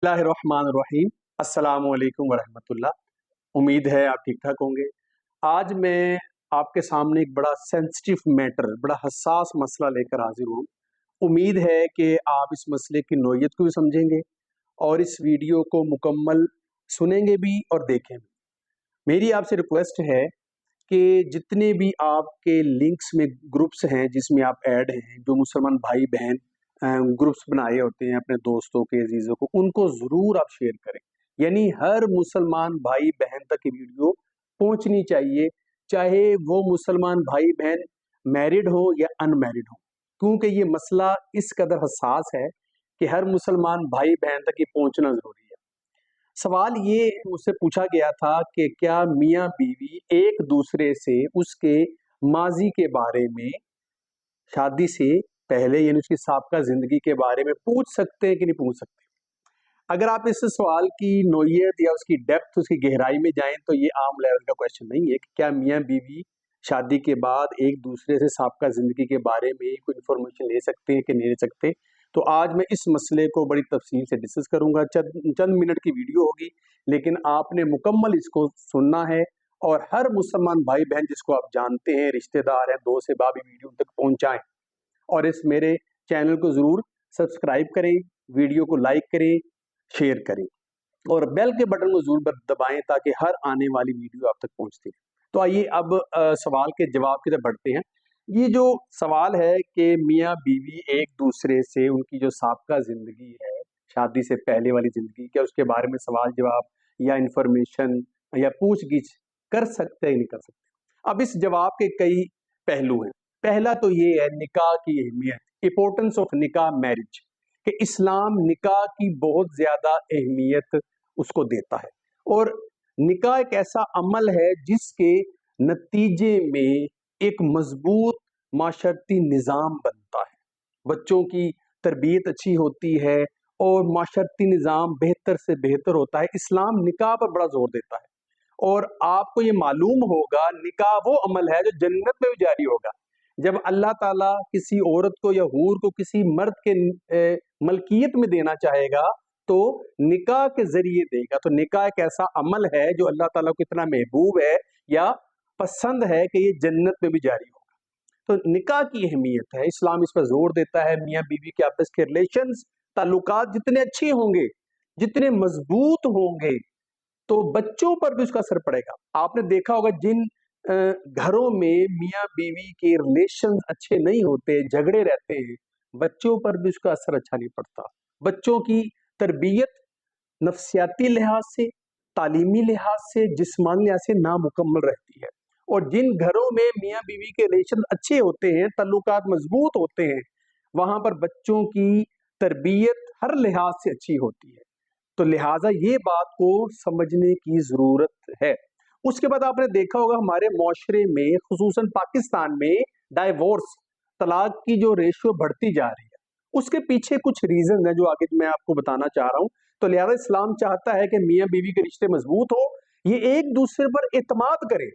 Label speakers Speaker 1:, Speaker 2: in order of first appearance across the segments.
Speaker 1: बिस्मिल्लाहिर्रहमानिर्रहीम। अस्सलामु अलैकुम वरहमतुल्लाह। उम्मीद है आप ठीक ठाक होंगे। आज मैं आपके सामने एक बड़ा सेंसिटिव मैटर, बड़ा हसास मसला लेकर हाजिर हूँ। उम्मीद है कि आप इस मसले की नोयत को भी समझेंगे और इस वीडियो को मुकम्मल सुनेंगे भी और देखें भी। मेरी आपसे रिक्वेस्ट है कि जितने भी आपके लिंक्स में ग्रुप्स हैं जिसमें आप ऐड हैं, जो मुसलमान भाई बहन ग्रुप्स बनाए होते हैं अपने दोस्तों के, अजीज़ों को, उनको ज़रूर आप शेयर करें। यानी हर मुसलमान भाई बहन तक ये वीडियो पहुंचनी चाहिए, चाहे वो मुसलमान भाई बहन मैरिड हो या अनमैरिड हो, क्योंकि ये मसला इस कदर हसास है कि हर मुसलमान भाई बहन तक ये पहुंचना ज़रूरी है। सवाल ये मुझसे पूछा गया था कि क्या मियाँ बीवी एक दूसरे से उसके माजी के बारे में, शादी से पहले यानी उसकी साबका जिंदगी के बारे में पूछ सकते हैं कि नहीं पूछ सकते? अगर आप इस सवाल की नोयत या उसकी डेप्थ, उसकी गहराई में जाएं तो ये आम लेवल का क्वेश्चन नहीं है कि क्या मियाँ बीवी शादी के बाद एक दूसरे से साबका जिंदगी के बारे में कोई इन्फॉर्मेशन ले सकते हैं कि नहीं ले सकते। तो आज मैं इस मसले को बड़ी तफसील से डिस्कस करूंगा। चंद मिनट की वीडियो होगी, लेकिन आपने मुकम्मल इसको सुनना है और हर मुसलमान भाई बहन जिसको आप जानते हैं, रिश्तेदार हैं, दोस्त से बाबी, वीडियो तक पहुंचाएं और इस मेरे चैनल को ज़रूर सब्सक्राइब करें, वीडियो को लाइक करें, शेयर करें और बेल के बटन को ज़रूर दबाएं ताकि हर आने वाली वीडियो आप तक पहुंचती है। तो आइए अब सवाल के जवाब की तरफ बढ़ते हैं। ये जो सवाल है कि मियाँ बीवी एक दूसरे से उनकी जो साबका ज़िंदगी है, शादी से पहले वाली ज़िंदगी, क्या उसके बारे में सवाल जवाब या इन्फॉर्मेशन या पूछ गिछ कर सकते हैं नहीं कर सकते? अब इस जवाब के कई पहलू हैं। पहला तो ये है निकाह की अहमियत, इंपॉर्टेंस ऑफ निकाह मैरिज, कि इस्लाम निकाह की बहुत ज्यादा अहमियत उसको देता है और निकाह एक ऐसा अमल है जिसके नतीजे में एक मजबूत माशरती निज़ाम बनता है, बच्चों की तरबियत अच्छी होती है और माशरती निज़ाम बेहतर से बेहतर होता है। इस्लाम निकाह पर बड़ा जोर देता है और आपको ये मालूम होगा निकाह वो अमल है जो जन्नत में भी जारी होगा। जब अल्लाह ताला किसी औरत को या हूर को किसी मर्द के मलकियत में देना चाहेगा तो निकाह के जरिए देगा। तो निकाह एक ऐसा अमल है जो अल्लाह ताला को इतना महबूब है या पसंद है कि ये जन्नत में भी जारी होगा। तो निकाह की अहमियत है, इस्लाम इस पर जोर देता है। मियाँ बीवी के आपस के रिलेशंस, ताल्लुकात जितने अच्छे होंगे, जितने मजबूत होंगे, तो बच्चों पर भी उसका असर पड़ेगा। आपने देखा होगा जिन घरों में मियाँ बीवी के रिलेशन अच्छे नहीं होते, झगड़े रहते हैं, बच्चों पर भी उसका असर अच्छा नहीं पड़ता। बच्चों की तरबियत नफ्सियाती लिहाज से, तालीमी लिहाज से, जिस्मानी लिहाज से नामुकम्मल रहती है। और जिन घरों में मियाँ बीवी के रिलेशन अच्छे होते हैं, ताल्लुकात मजबूत होते हैं, वहां पर बच्चों की तरबियत हर लिहाज से अच्छी होती है। तो लिहाजा ये बात को समझने की जरूरत है। उसके बाद आपने देखा होगा हमारे माशरे में, खुसूसन पाकिस्तान में, डाइवोर्स, तलाक की जो रेशियो बढ़ती जा रही है, उसके पीछे कुछ रीजन है जो आगे मैं आपको बताना चाह रहा हूँ। तो लिहाजा इस्लाम चाहता है कि मियाँ बीवी के रिश्ते मजबूत हो, ये एक दूसरे पर इत्माद करें,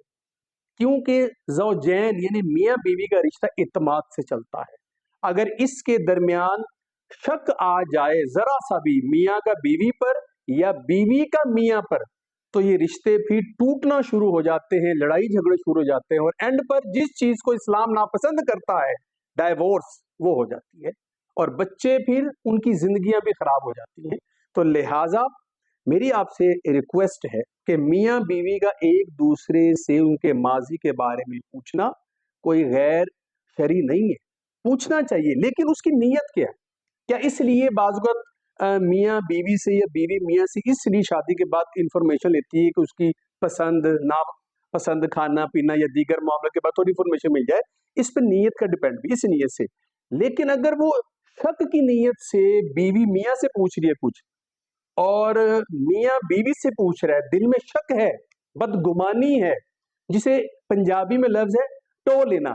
Speaker 1: क्योंकि ज़ौजैन यानी मियाँ बीवी का रिश्ता इत्माद से चलता है। अगर इसके दरमियान शक आ जाए जरा सा भी मियाँ का बीवी पर या बीवी का मियाँ पर, तो ये रिश्ते फिर टूटना शुरू हो जाते हैं, लड़ाई झगड़े शुरू हो जाते हैं और एंड पर जिस चीज को इस्लाम नापसंद करता है, डाइवोर्स, वो हो जाती है और बच्चे फिर उनकी जिंदगियां भी खराब हो जाती हैं। तो लिहाजा मेरी आपसे रिक्वेस्ट है कि मियाँ बीवी का एक दूसरे से उनके माजी के बारे में पूछना कोई गैर शरी नहीं है, पूछना चाहिए, लेकिन उसकी नीयत क्या है? क्या इसलिए बाज़ मियाँ बीवी से या बीवी मियाँ से इसलिए शादी के बाद इंफॉर्मेशन लेती है कि उसकी पसंद ना पसंद, खाना पीना या दीगर मामलों के बाद थोड़ी इंफॉर्मेशन मिल जाए? इस पर नीयत का डिपेंड भी, इस नीयत से। लेकिन अगर वो शक की नीयत से बीवी मियाँ से पूछ रही है कुछ और मियाँ बीवी से पूछ रहा है, दिल में शक है, बदगुमानी है, जिसे पंजाबी में लफ्ज है टो लेना,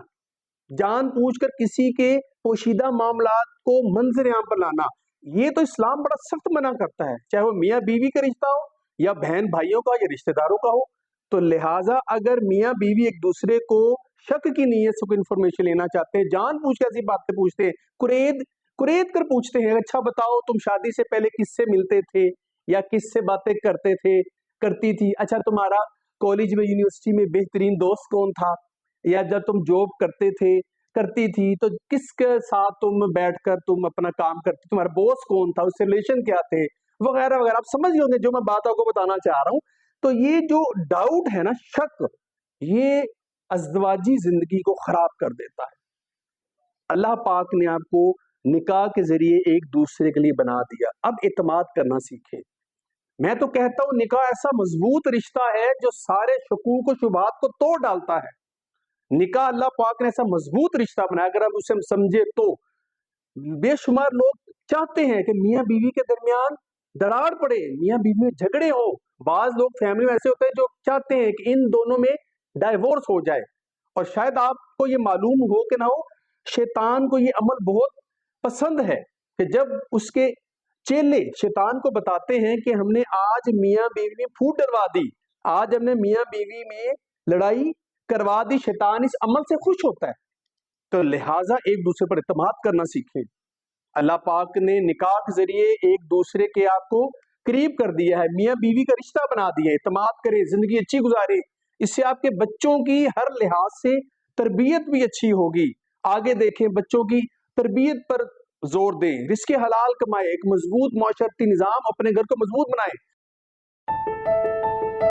Speaker 1: जान पूछकर किसी के पोशीदा मामलात को मंजर आम पर लाना, ये तो इस्लाम बड़ा सख्त मना करता है, चाहे वो मियाँ बीवी का रिश्ता हो या बहन भाइयों का या रिश्तेदारों का हो। तो लिहाजा अगर मियाँ बीवी एक दूसरे को शक की नीयत से कोई इंफॉर्मेशन लेना चाहते हैं, जान पूछ के ऐसी बातें पूछते हैं, कुरेद कुरेद कर पूछते हैं, अच्छा बताओ तुम शादी से पहले किससे मिलते थे या किससे बातें करते थे, करती थी, अच्छा तुम्हारा कॉलेज में यूनिवर्सिटी में बेहतरीन दोस्त कौन था, या जब तुम जॉब करते थे करती थी तो किसके साथ तुम बैठकर तुम अपना काम करते, तुम्हारा बॉस कौन था, उससे रिलेशन क्या थे, वगैरह वगैरह। आप समझ गए होंगे जो मैं बात आपको बताना चाह रहा हूं। तो ये जो डाउट है ना, शक, ये अज़दवाजी जिंदगी को खराब कर देता है। अल्लाह पाक ने आपको निकाह के जरिए एक दूसरे के लिए बना दिया, अब इत्मीनान करना सीखें। मैं तो कहता हूं निकाह ऐसा मजबूत रिश्ता है जो सारे शकूक और शुबहात को तोड़ डालता है। निकाह अल्लाह पाक ने ऐसा मजबूत रिश्ता बनाया, अगर आप उसे समझे तो। बेशुमार लोग चाहते हैं कि मियाँ बीवी के दरमियान दरार पड़े, मियाँ बीवी में झगड़े हो। बाज लोग फैमिली में ऐसे होते हैं जो चाहते हैं कि इन दोनों में डाइवोर्स हो जाए। और शायद आपको ये मालूम हो कि ना हो, शैतान को ये अमल बहुत पसंद है कि जब उसके चेले शैतान को बताते हैं कि हमने आज मियाँ बीवी में फूट डलवा दी, आज हमने मियाँ बीवी में लड़ाई करवा दी, शैतान इस अमल से खुश होता है। तो लिहाजा एक दूसरे पर इत्मीनान करना सीखें। अल्लाह पाक ने निकाह के जरिए एक दूसरे के आपको करीब कर दिया है, मियाँ बीवी का रिश्ता बना दिया है। इत्मीनान करें, जिंदगी अच्छी गुजारें, इससे आपके बच्चों की हर लिहाज से तरबियत भी अच्छी होगी। आगे देखें, बच्चों की तरबियत पर जोर दें, रिस्क हलाल कमाएं, एक मजबूत माशरती निज़ाम अपने घर को मजबूत बनाएं।